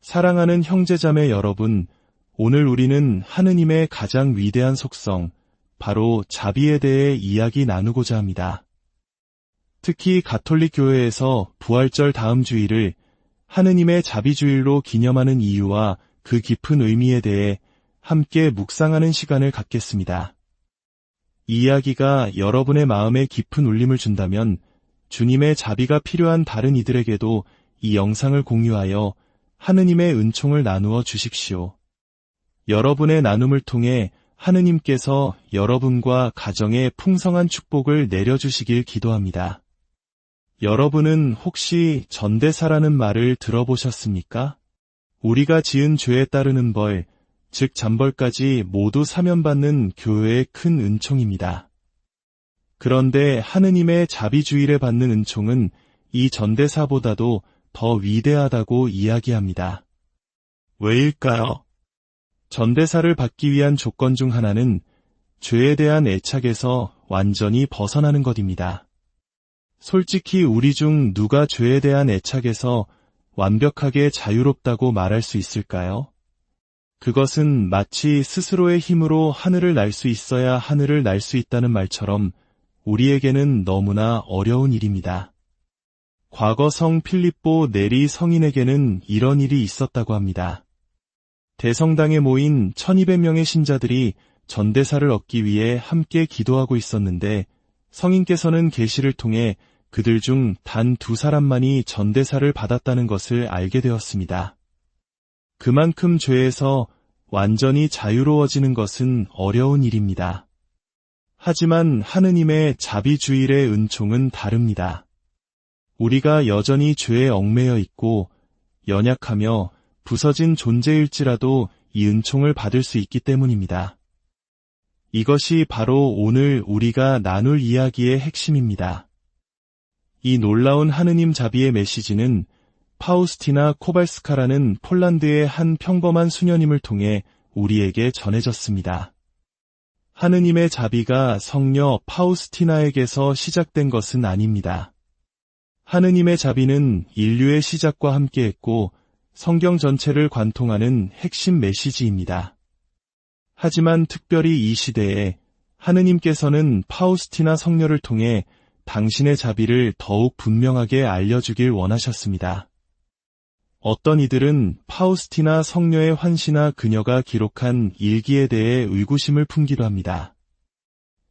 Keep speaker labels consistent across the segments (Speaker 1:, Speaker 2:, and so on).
Speaker 1: 사랑하는 형제자매 여러분, 오늘 우리는 하느님의 가장 위대한 속성, 바로 자비에 대해 이야기 나누고자 합니다. 특히 가톨릭 교회에서 부활절 다음 주일을 하느님의 자비주일로 기념하는 이유와 그 깊은 의미에 대해 함께 묵상하는 시간을 갖겠습니다. 이 이야기가 여러분의 마음에 깊은 울림을 준다면 주님의 자비가 필요한 다른 이들에게도 이 영상을 공유하여 하느님의 은총을 나누어 주십시오. 여러분의 나눔을 통해 하느님께서 여러분과 가정에 풍성한 축복을 내려주시길 기도합니다. 여러분은 혹시 전대사라는 말을 들어보셨습니까? 우리가 지은 죄에 따르는 벌, 즉 잠벌까지 모두 사면받는 교회의 큰 은총입니다. 그런데 하느님의 자비주일에 받는 은총은 이 전대사보다도 더 위대하다고 이야기합니다. 왜일까요? 전대사를 받기 위한 조건 중 하나는 죄에 대한 애착에서 완전히 벗어나는 것입니다. 솔직히 우리 중 누가 죄에 대한 애착에서 완벽하게 자유롭다고 말할 수 있을까요? 그것은 마치 스스로의 힘으로 하늘을 날 수 있어야 하늘을 날 수 있다는 말처럼 우리에게는 너무나 어려운 일입니다. 과거 성 필립보 네리 성인에게는 이런 일이 있었다고 합니다. 대성당에 모인 1200명의 신자들이 전대사를 얻기 위해 함께 기도하고 있었는데 성인께서는 계시를 통해 그들 중 단 2사람만이 전대사를 받았다는 것을 알게 되었습니다. 그만큼 죄에서 완전히 자유로워지는 것은 어려운 일입니다. 하지만 하느님의 자비주일의 은총은 다릅니다. 우리가 여전히 죄에 얽매여 있고 연약하며 부서진 존재일지라도 이 은총을 받을 수 있기 때문입니다. 이것이 바로 오늘 우리가 나눌 이야기의 핵심입니다. 이 놀라운 하느님 자비의 메시지는 파우스티나 코발스카라는 폴란드의 한 평범한 수녀님을 통해 우리에게 전해졌습니다. 하느님의 자비가 성녀 파우스티나에게서 시작된 것은 아닙니다. 하느님의 자비는 인류의 시작과 함께했고 성경 전체를 관통하는 핵심 메시지입니다. 하지만 특별히 이 시대에 하느님께서는 파우스티나 성녀를 통해 당신의 자비를 더욱 분명하게 알려주길 원하셨습니다. 어떤 이들은 파우스티나 성녀의 환시나 그녀가 기록한 일기에 대해 의구심을 품기도 합니다.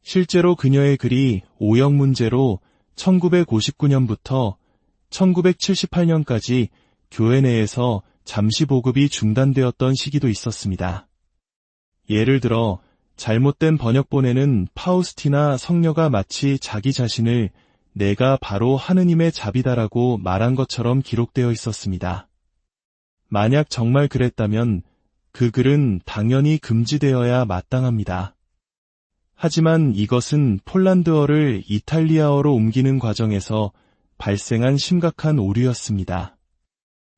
Speaker 1: 실제로 그녀의 글이 오역 문제로 1959년부터 1978년까지 교회 내에서 잠시 보급이 중단되었던 시기도 있었습니다. 예를 들어 잘못된 번역본에는 파우스티나 성녀가 마치 자기 자신을 내가 바로 하느님의 자비다라고 말한 것처럼 기록되어 있었습니다. 만약 정말 그랬다면 그 글은 당연히 금지되어야 마땅합니다. 하지만 이것은 폴란드어를 이탈리아어로 옮기는 과정에서 발생한 심각한 오류였습니다.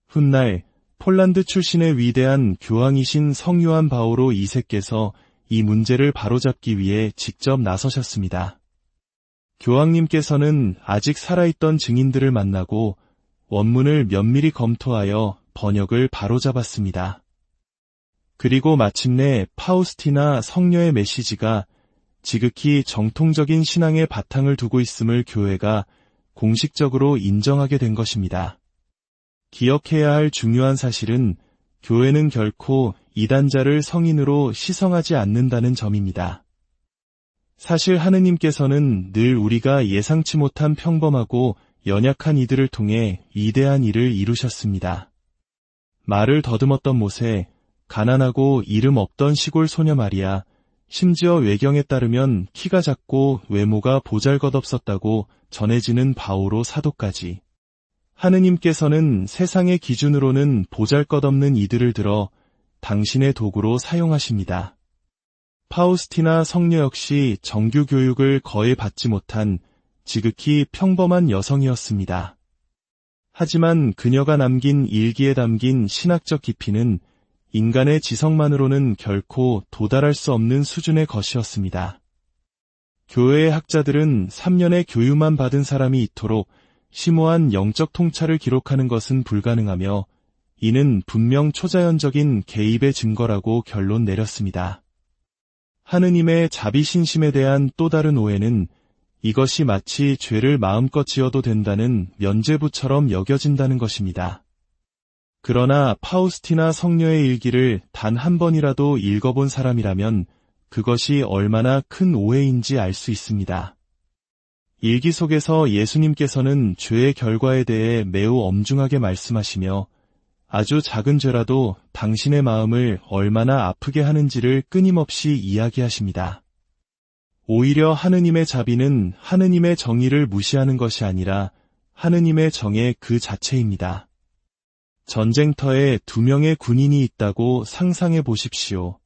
Speaker 1: 훗날 폴란드 출신의 위대한 교황이신 성요한 바오로 2세께서 이 문제를 바로잡기 위해 직접 나서셨습니다. 교황님께서는 아직 살아있던 증인들을 만나고 원문을 면밀히 검토하여 번역을 바로잡았습니다. 그리고 마침내 파우스티나 성녀의 메시지가 지극히 정통적인 신앙의 바탕을 두고 있음을 교회가 공식적으로 인정하게 된 것입니다. 기억해야 할 중요한 사실은 교회는 결코 이단자를 성인으로 시성하지 않는다는 점입니다. 사실 하느님께서는 늘 우리가 예상치 못한 평범하고 연약한 이들을 통해 위대한 일을 이루셨습니다. 말을 더듬었던 모세, 가난하고 이름 없던 시골 소녀 마리아, 심지어 외경에 따르면 키가 작고 외모가 보잘것없었다고 전해지는 바오로 사도까지. 하느님께서는 세상의 기준으로는 보잘것없는 이들을 들어 당신의 도구로 사용하십니다. 파우스티나 성녀 역시 정규 교육을 거의 받지 못한 지극히 평범한 여성이었습니다. 하지만 그녀가 남긴 일기에 담긴 신학적 깊이는 인간의 지성만으로는 결코 도달할 수 없는 수준의 것이었습니다. 교회의 학자들은 3년의 교육만 받은 사람이 이토록 심오한 영적 통찰을 기록하는 것은 불가능하며 이는 분명 초자연적인 개입의 증거라고 결론 내렸습니다. 하느님의 자비신심에 대한 또 다른 오해는 이것이 마치 죄를 마음껏 지어도 된다는 면죄부처럼 여겨진다는 것입니다. 그러나 파우스티나 성녀의 일기를 단 한 번이라도 읽어본 사람이라면 그것이 얼마나 큰 오해인지 알 수 있습니다. 일기 속에서 예수님께서는 죄의 결과에 대해 매우 엄중하게 말씀하시며 아주 작은 죄라도 당신의 마음을 얼마나 아프게 하는지를 끊임없이 이야기하십니다. 오히려 하느님의 자비는 하느님의 정의를 무시하는 것이 아니라 하느님의 정의 그 자체입니다. 전쟁터에 2명의 군인이 있다고 상상해 보십시오.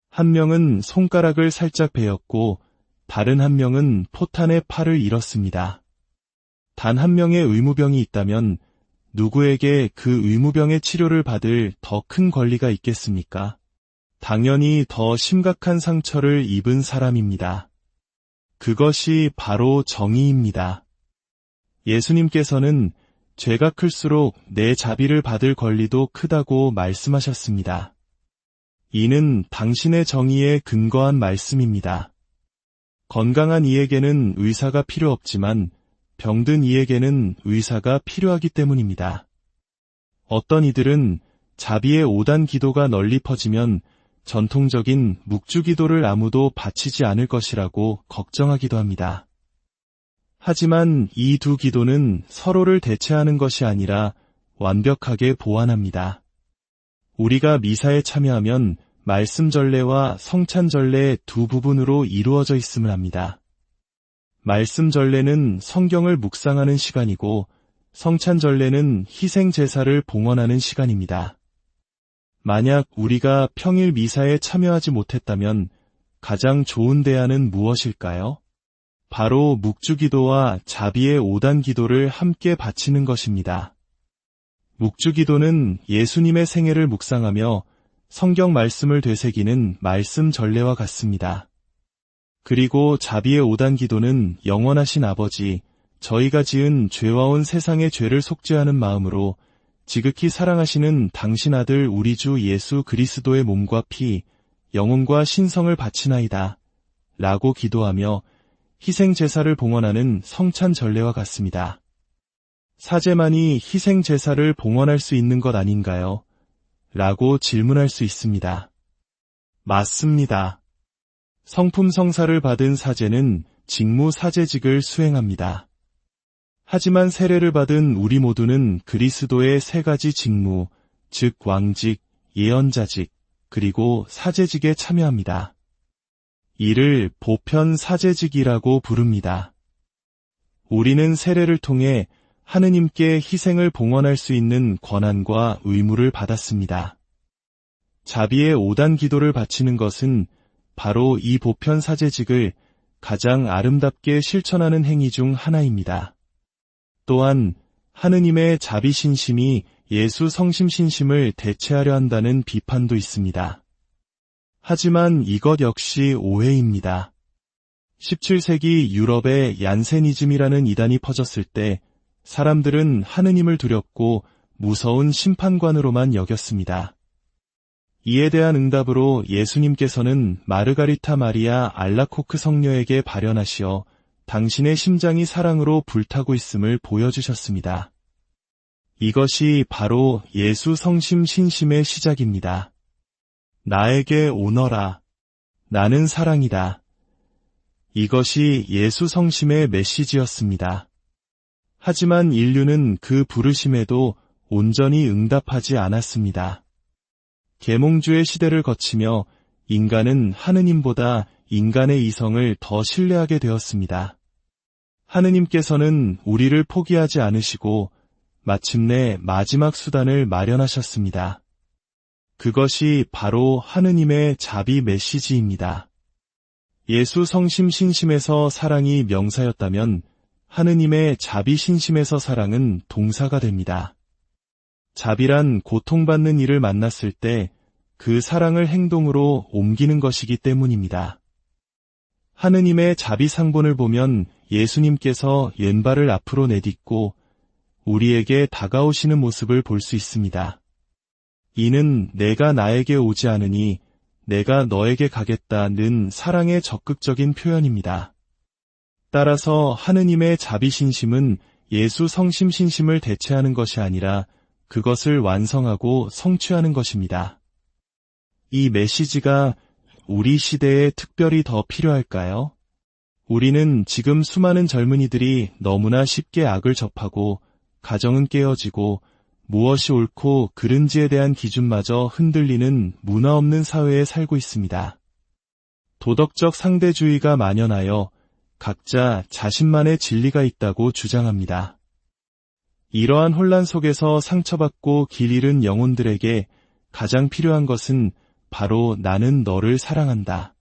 Speaker 1: 한 명은 손가락을 살짝 베었고 다른 한 명은 포탄에 팔을 잃었습니다. 단 한 명의 의무병이 있다면 누구에게 그 의무병의 치료를 받을 더 큰 권리가 있겠습니까? 당연히 더 심각한 상처를 입은 사람입니다. 그것이 바로 정의입니다. 예수님께서는 죄가 클수록 내 자비를 받을 권리도 크다고 말씀하셨습니다. 이는 당신의 정의에 근거한 말씀입니다. 건강한 이에게는 의사가 필요 없지만 병든 이에게는 의사가 필요하기 때문입니다. 어떤 이들은 자비의 5단 기도가 널리 퍼지면 전통적인 묵주기도를 아무도 바치지 않을 것이라고 걱정하기도 합니다. 하지만 이 두 기도는 서로를 대체하는 것이 아니라 완벽하게 보완합니다. 우리가 미사에 참여하면 말씀 전례와 성찬 전례 두 부분으로 이루어져 있음을 합니다. 말씀 전례는 성경을 묵상하는 시간이고 성찬 전례는 희생 제사를 봉헌하는 시간입니다. 만약 우리가 평일 미사에 참여하지 못했다면 가장 좋은 대안은 무엇일까요? 바로 묵주기도와 자비의 5단 기도를 함께 바치는 것입니다. 묵주기도는 예수님의 생애를 묵상하며 성경 말씀을 되새기는 말씀 전례와 같습니다. 그리고 자비의 5단 기도는 영원하신 아버지, 저희가 지은 죄와 온 세상의 죄를 속죄하는 마음으로 지극히 사랑하시는 당신 아들 우리 주 예수 그리스도의 몸과 피, 영혼과 신성을 바치나이다 라고 기도하며 희생 제사를 봉헌하는 성찬 전례와 같습니다. 사제만이 희생 제사를 봉헌할 수 있는 것 아닌가요? 라고 질문할 수 있습니다. 맞습니다. 성품 성사를 받은 사제는 직무 사제직을 수행합니다. 하지만 세례를 받은 우리 모두는 그리스도의 3가지 직무, 즉 왕직, 예언자직, 그리고 사제직에 참여합니다. 이를 보편 사제직이라고 부릅니다. 우리는 세례를 통해 하느님께 희생을 봉헌할 수 있는 권한과 의무를 받았습니다. 자비의 5단 기도를 바치는 것은 바로 이 보편 사제직을 가장 아름답게 실천하는 행위 중 하나입니다. 또한 하느님의 자비신심이 예수 성심신심을 대체하려 한다는 비판도 있습니다. 하지만 이것 역시 오해입니다. 17세기 유럽에 얀세니즘이라는 이단이 퍼졌을 때 사람들은 하느님을 두렵고 무서운 심판관으로만 여겼습니다. 이에 대한 응답으로 예수님께서는 마르가리타 마리아 알라코크 성녀에게 발현하시어 당신의 심장이 사랑으로 불타고 있음을 보여주셨습니다. 이것이 바로 예수 성심 신심의 시작입니다. 나에게 오너라. 나는 사랑이다. 이것이 예수 성심의 메시지였습니다. 하지만 인류는 그 부르심에도 온전히 응답하지 않았습니다. 계몽주의 시대를 거치며 인간은 하느님보다 인간의 이성을 더 신뢰하게 되었습니다. 하느님께서는 우리를 포기하지 않으시고 마침내 마지막 수단을 마련하셨습니다. 그것이 바로 하느님의 자비 메시지입니다. 예수 성심 신심에서 사랑이 명사였다면 하느님의 자비 신심에서 사랑은 동사가 됩니다. 자비란 고통받는 이를 만났을 때 그 사랑을 행동으로 옮기는 것이기 때문입니다. 하느님의 자비 상본을 보면 예수님께서 왼발을 앞으로 내딛고 우리에게 다가오시는 모습을 볼 수 있습니다. 이는 내가 나에게 오지 않으니 내가 너에게 가겠다는 사랑의 적극적인 표현입니다. 따라서 하느님의 자비신심은 예수 성심신심을 대체하는 것이 아니라 그것을 완성하고 성취하는 것입니다. 이 메시지가 우리 시대에 특별히 더 필요할까요? 우리는 지금 수많은 젊은이들이 너무나 쉽게 악을 접하고 가정은 깨어지고 무엇이 옳고 그른지에 대한 기준마저 흔들리는 문화 없는 사회에 살고 있습니다. 도덕적 상대주의가 만연하여 각자 자신만의 진리가 있다고 주장합니다. 이러한 혼란 속에서 상처받고 길 잃은 영혼들에게 가장 필요한 것은 바로 나는 너를 사랑한다.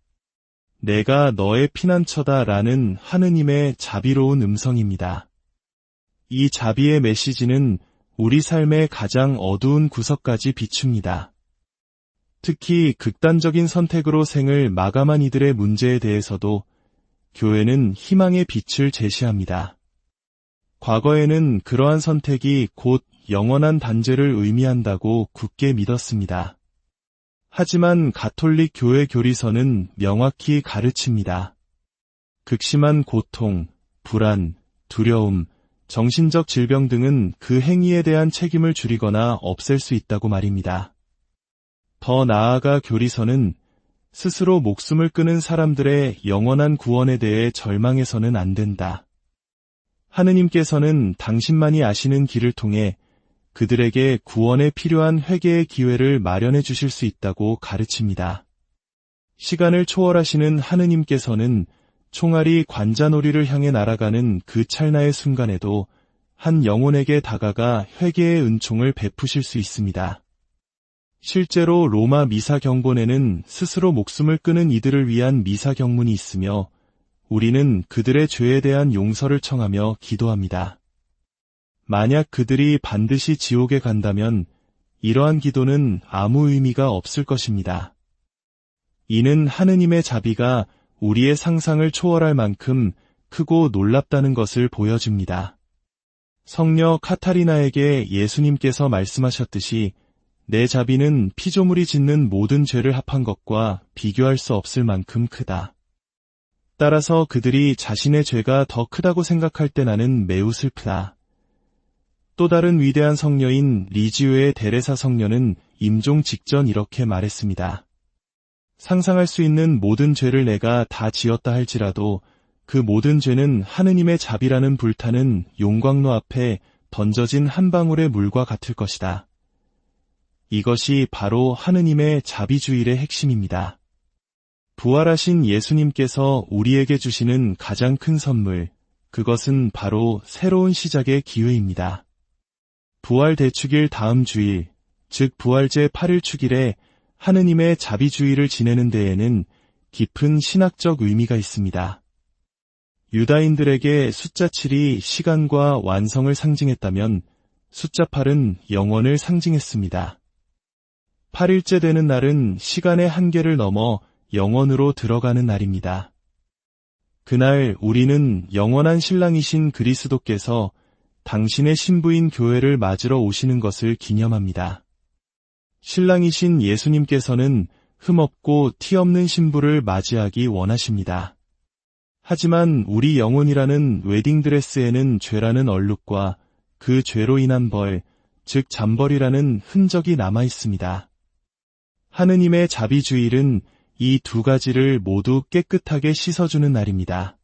Speaker 1: 내가 너의 피난처다 라는 하느님의 자비로운 음성입니다. 이 자비의 메시지는 우리 삶의 가장 어두운 구석까지 비춥니다. 특히 극단적인 선택으로 생을 마감한 이들의 문제에 대해서도 교회는 희망의 빛을 제시합니다. 과거에는 그러한 선택이 곧 영원한 단죄를 의미한다고 굳게 믿었습니다. 하지만 가톨릭 교회 교리서는 명확히 가르칩니다. 극심한 고통, 불안, 두려움, 정신적 질병 등은 그 행위에 대한 책임을 줄이거나 없앨 수 있다고 말입니다. 더 나아가 교리서는 스스로 목숨을 끊은 사람들의 영원한 구원에 대해 절망해서는 안 된다. 하느님께서는 당신만이 아시는 길을 통해 그들에게 구원에 필요한 회개의 기회를 마련해 주실 수 있다고 가르칩니다. 시간을 초월하시는 하느님께서는 총알이 관자놀이를 향해 날아가는 그 찰나의 순간에도 한 영혼에게 다가가 회개의 은총을 베푸실 수 있습니다. 실제로 로마 미사 경본에는 스스로 목숨을 끊은 이들을 위한 미사 경문이 있으며 우리는 그들의 죄에 대한 용서를 청하며 기도합니다. 만약 그들이 반드시 지옥에 간다면 이러한 기도는 아무 의미가 없을 것입니다. 이는 하느님의 자비가 우리의 상상을 초월할 만큼 크고 놀랍다는 것을 보여줍니다. 성녀 카타리나에게 예수님께서 말씀하셨듯이 내 자비는 피조물이 짓는 모든 죄를 합한 것과 비교할 수 없을 만큼 크다. 따라서 그들이 자신의 죄가 더 크다고 생각할 때 나는 매우 슬프다. 또 다른 위대한 성녀인 리지우의 데레사 성녀는 임종 직전 이렇게 말했습니다. 상상할 수 있는 모든 죄를 내가 다 지었다 할지라도 그 모든 죄는 하느님의 자비라는 불타는 용광로 앞에 던져진 한 방울의 물과 같을 것이다. 이것이 바로 하느님의 자비주일의 핵심입니다. 부활하신 예수님께서 우리에게 주시는 가장 큰 선물, 그것은 바로 새로운 시작의 기회입니다. 부활 대축일 다음 주일, 즉 부활제 8일 축일에 하느님의 자비주의를 지내는 데에는 깊은 신학적 의미가 있습니다. 유다인들에게 숫자 7이 시간과 완성을 상징했다면 숫자 8은 영원을 상징했습니다. 8일째 되는 날은 시간의 한계를 넘어 영원으로 들어가는 날입니다. 그날 우리는 영원한 신랑이신 그리스도께서 당신의 신부인 교회를 맞으러 오시는 것을 기념합니다. 신랑이신 예수님께서는 흠없고 티 없는 신부를 맞이하기 원하십니다. 하지만 우리 영혼이라는 웨딩드레스에는 죄라는 얼룩과 그 죄로 인한 벌, 즉 잠벌이라는 흔적이 남아 있습니다. 하느님의 자비주일은 이 두 가지를 모두 깨끗하게 씻어주는 날입니다.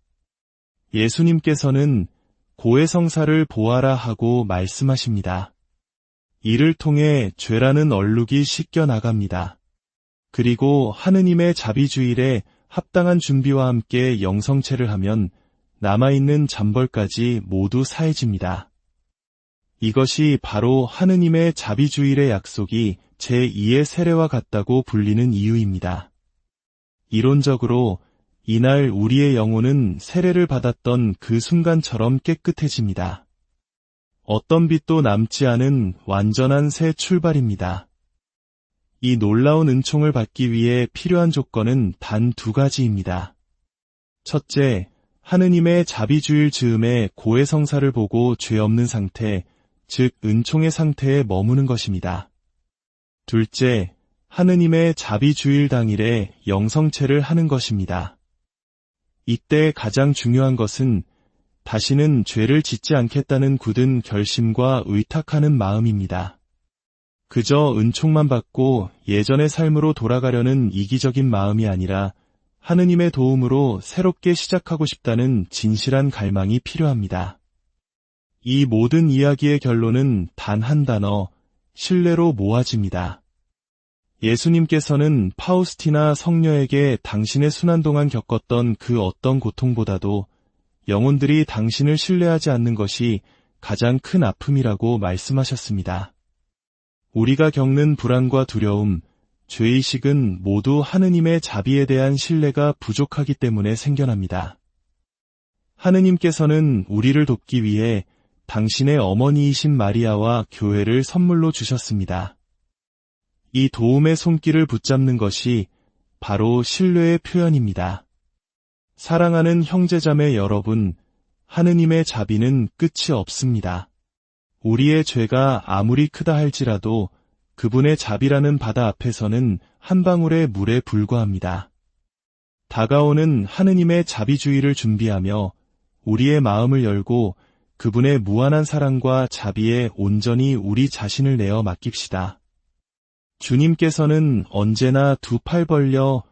Speaker 1: 예수님께서는 고해성사를 보아라 하고 말씀하십니다. 이를 통해 죄라는 얼룩이 씻겨 나갑니다. 그리고 하느님의 자비주일에 합당한 준비와 함께 영성체를 하면 남아있는 잠벌까지 모두 사해집니다. 이것이 바로 하느님의 자비주일의 약속이 제2의 세례와 같다고 불리는 이유입니다. 이론적으로 이날 우리의 영혼은 세례를 받았던 그 순간처럼 깨끗해집니다. 어떤 빛도 남지 않은 완전한 새 출발입니다. 이 놀라운 은총을 받기 위해 필요한 조건은 단 두 가지입니다. 첫째, 하느님의 자비주일 즈음에 고해성사를 보고 죄 없는 상태, 즉 은총의 상태에 머무는 것입니다. 둘째, 하느님의 자비주일 당일에 영성체를 하는 것입니다. 이때 가장 중요한 것은 다시는 죄를 짓지 않겠다는 굳은 결심과 의탁하는 마음입니다. 그저 은총만 받고 예전의 삶으로 돌아가려는 이기적인 마음이 아니라 하느님의 도움으로 새롭게 시작하고 싶다는 진실한 갈망이 필요합니다. 이 모든 이야기의 결론은 단 한 단어, 신뢰로 모아집니다. 예수님께서는 파우스티나 성녀에게 당신의 순환 동안 겪었던 그 어떤 고통보다도 영혼들이 당신을 신뢰하지 않는 것이 가장 큰 아픔이라고 말씀하셨습니다. 우리가 겪는 불안과 두려움, 죄의식은 모두 하느님의 자비에 대한 신뢰가 부족하기 때문에 생겨납니다. 하느님께서는 우리를 돕기 위해 당신의 어머니이신 마리아와 교회를 선물로 주셨습니다. 이 도움의 손길을 붙잡는 것이 바로 신뢰의 표현입니다. 사랑하는 형제자매 여러분, 하느님의 자비는 끝이 없습니다. 우리의 죄가 아무리 크다 할지라도 그분의 자비라는 바다 앞에서는 한 방울의 물에 불과합니다. 다가오는 하느님의 자비주의를 준비하며 우리의 마음을 열고 그분의 무한한 사랑과 자비에 온전히 우리 자신을 내어 맡깁시다. 주님께서는 언제나 두 팔 벌려